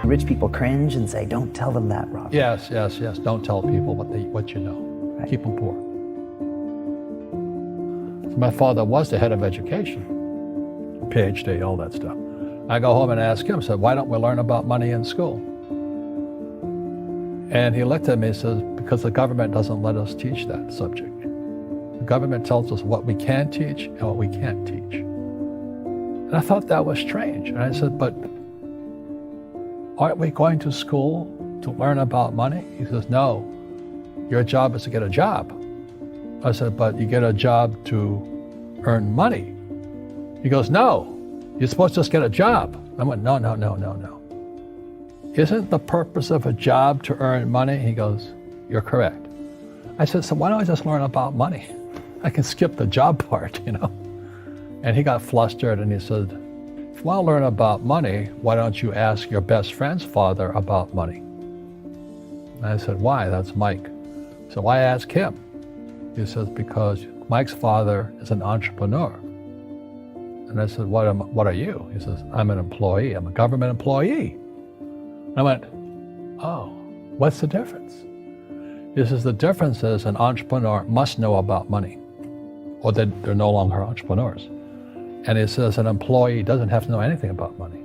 Rich people cringe and say, don't tell them that, Rob. Yes. Don't tell people what you know. Right. Keep them poor. So my father was the head of education, PhD, all that stuff. I go home and ask him, said, why don't we learn about money in school? And he looked at me and says, because the government doesn't let us teach that subject. The government tells us what we can teach and what we can't teach. And I thought that was strange. And I said, but aren't we going to school to learn about money? He says, no, your job is to get a job. I said, but you get a job to earn money. He goes, no, you're supposed to just get a job. I went, no. Isn't the purpose of a job to earn money? He goes, you're correct. I said, so why don't I just learn about money? I can skip the job part, And he got flustered and he said, if you want to learn about money, why don't you ask your best friend's father about money? And I said, why? That's Mike. So I asked him. He says, because Mike's father is an entrepreneur. And I said, what are you? He says, I'm an employee. I'm a government employee. I went, oh, what's the difference? He says, the difference is an entrepreneur must know about money, or they're no longer entrepreneurs. And he says an employee doesn't have to know anything about money,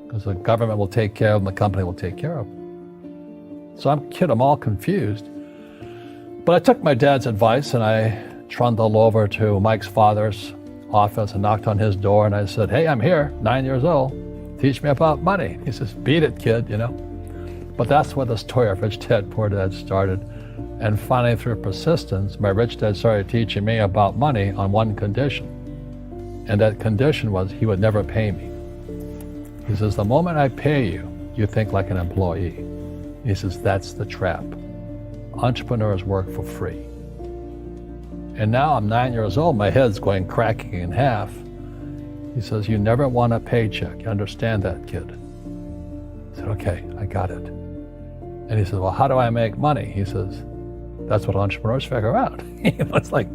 because the government will take care of them, the company will take care of them. So I'm all confused. But I took my dad's advice and I trundled over to Mike's father's office and knocked on his door and I said, hey, I'm here, 9 years old. Teach me about money. He says, beat it, kid, But that's where the story of Rich Dad, Poor Dad started. And finally, through persistence, my rich dad started teaching me about money on one condition. And that condition was he would never pay me. He says, the moment I pay you, you think like an employee. He says, that's the trap. Entrepreneurs work for free. And now I'm 9 years old, my head's going cracking in half. He says, you never want a paycheck. You understand that, kid? I said, okay, I got it. And he says, well, how do I make money? He says, that's what entrepreneurs figure out. It's like,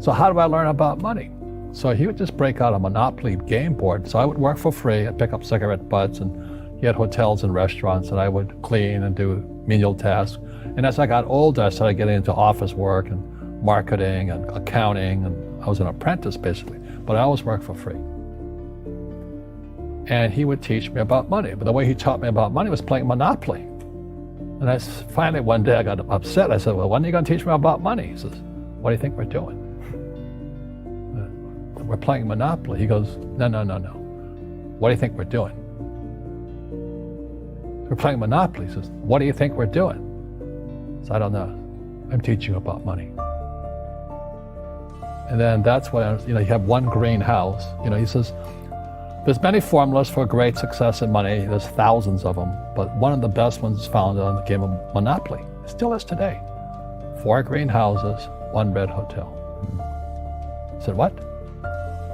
so how do I learn about money? So he would just break out a Monopoly game board. So I would work for free. I'd pick up cigarette butts, and he had hotels and restaurants, and I would clean and do menial tasks. And as I got older, I started getting into office work and marketing and accounting, and I was an apprentice basically, but I always worked for free. And he would teach me about money, but the way he taught me about money was playing Monopoly. And finally one day I got upset. I said, well, when are you going to teach me about money? He says, what do you think we're doing? We're playing Monopoly. He goes, no. What do you think we're doing? We're playing Monopoly. He says, what do you think we're doing? I said, I don't know. I'm teaching you about money. And then that's when, you have one greenhouse. He says, there's many formulas for great success in money. There's thousands of them, but one of the best ones is found on the game of Monopoly. It still is today. 4 greenhouses, 1 red hotel. I said, what?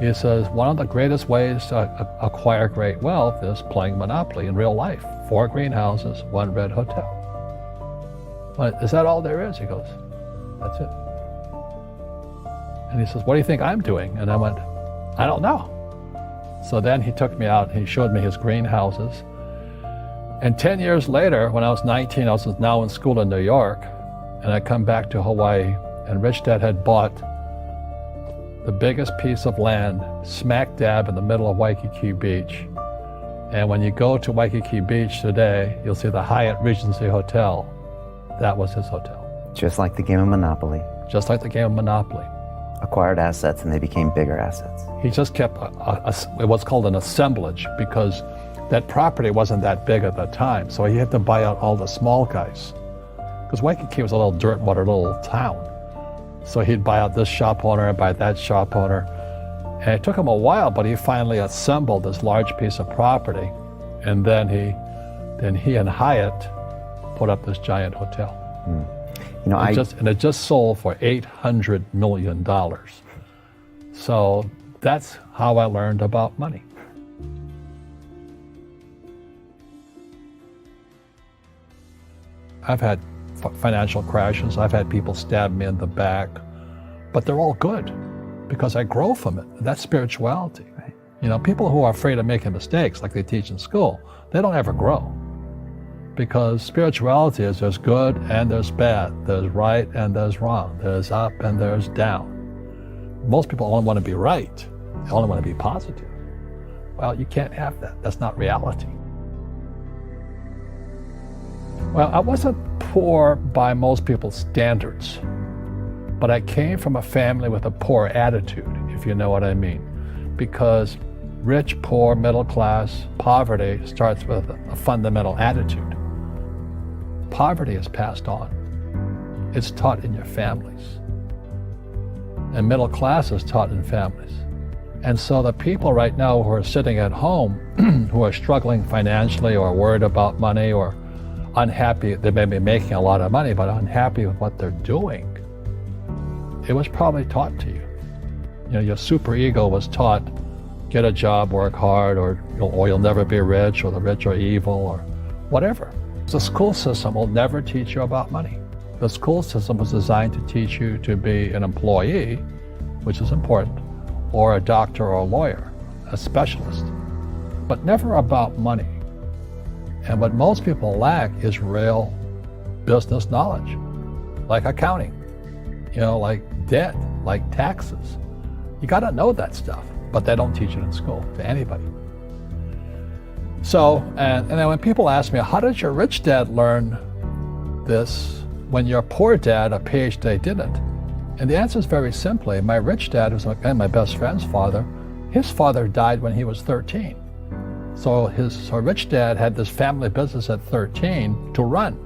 He says, one of the greatest ways to acquire great wealth is playing Monopoly in real life. 4 greenhouses, 1 red hotel. Well, is that all there is? He goes, that's it. And he says, what do you think I'm doing? And I went, I don't know. So then he took me out and he showed me his greenhouses. And 10 years later, when I was 19, I was now in school in New York, and I come back to Hawaii, and Rich Dad had bought the biggest piece of land smack dab in the middle of Waikiki Beach. And when you go to Waikiki Beach today, you'll see the Hyatt Regency Hotel. That was his hotel. Just like the game of Monopoly. Just like the game of Monopoly. Acquired assets and they became bigger assets. He just kept what's called an assemblage, because that property wasn't that big at the time, so he had to buy out all the small guys. Because Waikiki was a little dirt water little town. So he'd buy out this shop owner and buy that shop owner. And it took him a while, but he finally assembled this large piece of property. And then he and Hyatt put up this giant hotel. It just sold for $800 million. So that's how I learned about money. I've had financial crashes. I've had people stab me in the back, but they're all good because I grow from it. That's spirituality. Right. People who are afraid of making mistakes, like they teach in school, they don't ever grow. because spirituality is there's good and there's bad, there's right and there's wrong, there's up and there's down. Most people only want to be right, they only want to be positive. Well, you can't have that. That's not reality. Well, I wasn't poor by most people's standards, but I came from a family with a poor attitude, if you know what I mean. Because rich, poor, middle class, poverty starts with a fundamental attitude. Poverty is passed on. It's taught in your families. And middle class is taught in families. And so the people right now who are sitting at home, who are struggling financially or worried about money or unhappy, they may be making a lot of money, but unhappy with what they're doing, it was probably taught to you. You know, your superego was taught, get a job, work hard, or you'll never be rich, or the rich are evil, or whatever. The school system will never teach you about money. The school system was designed to teach you to be an employee, which is important, or a doctor or a lawyer, a specialist, but never about money. And what most people lack is real business knowledge, like accounting, like debt, like taxes. You got to know that stuff, but they don't teach it in school to anybody. So, and then when people ask me, how did your rich dad learn this when your poor dad, a PhD, didn't? And the answer is very simply, my rich dad was my best friend's father. His father died when he was 13. So his rich dad had this family business at 13 to run.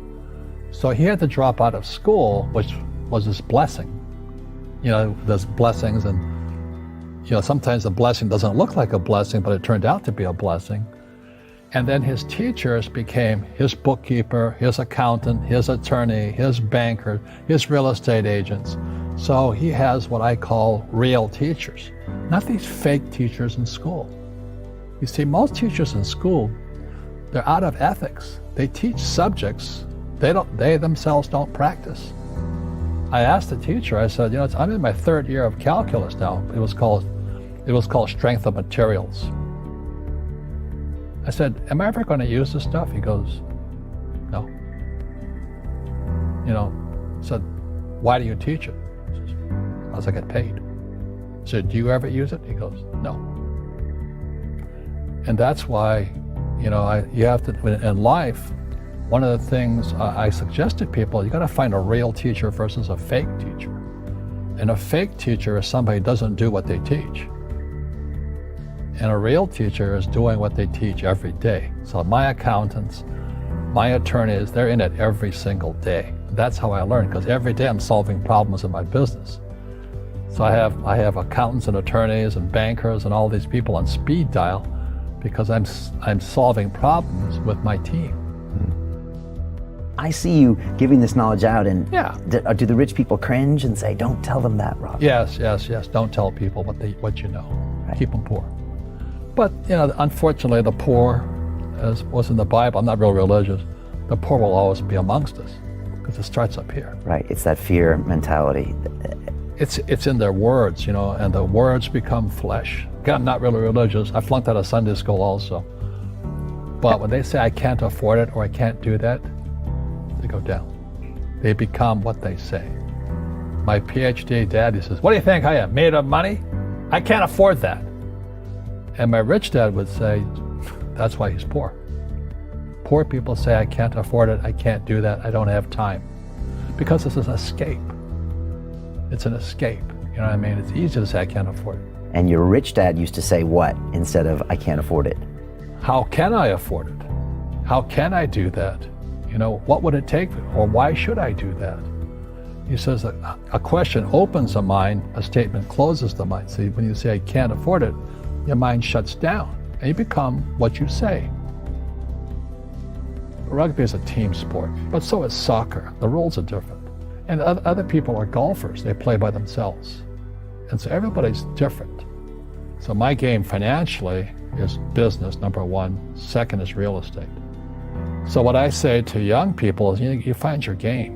So he had to drop out of school, which was his blessing. There's blessings, and sometimes the blessing doesn't look like a blessing, but it turned out to be a blessing. And then his teachers became his bookkeeper, his accountant, his attorney, his banker, his real estate agents. So he has what I call real teachers, not these fake teachers in school. You see, most teachers in school, they're out of ethics. They teach subjects they themselves don't practice. I asked the teacher, I said, I'm in my third year of calculus now. It was called strength of materials. I said, am I ever going to use this stuff? He goes, no. I said, why do you teach it? He says, because I get paid. I said, do you ever use it? He goes, no. And that's why, you have to, in life, one of the things I suggest to people, you got to find a real teacher versus a fake teacher. And a fake teacher is somebody who doesn't do what they teach. And a real teacher is doing what they teach every day. So my accountants, my attorneys, they're in it every single day. That's how I learn, because every day I'm solving problems in my business. So I have accountants and attorneys and bankers and all these people on speed dial because I'm solving problems with my team. I see you giving this knowledge out, and yeah. Do the rich people cringe and say, don't tell them that, Rob? Yes. Don't tell people what you know. Right. Keep them poor. But, unfortunately, the poor, as was in the Bible, I'm not real religious, the poor will always be amongst us because it starts up here. Right, it's that fear mentality. It's in their words, and the words become flesh. Again, I'm not really religious. I flunked out of Sunday school also. But when they say I can't afford it or I can't do that, they go down. They become what they say. My PhD daddy says, what do you think I am, made of money? I can't afford that. And my rich dad would say, that's why he's poor. Poor people say, I can't afford it, I can't do that, I don't have time. Because it's an escape. It's an escape, you know what I mean? It's easy to say, I can't afford it. And your rich dad used to say what instead of, I can't afford it? How can I afford it? How can I do that? What would it take, or why should I do that? He says that a question opens the mind, a statement closes the mind. So when you say, I can't afford it, your mind shuts down, and you become what you say. Rugby is a team sport, but so is soccer. The rules are different. And other people are golfers. They play by themselves. And so everybody's different. So my game financially is business, number one. Second is real estate. So what I say to young people is, you find your game.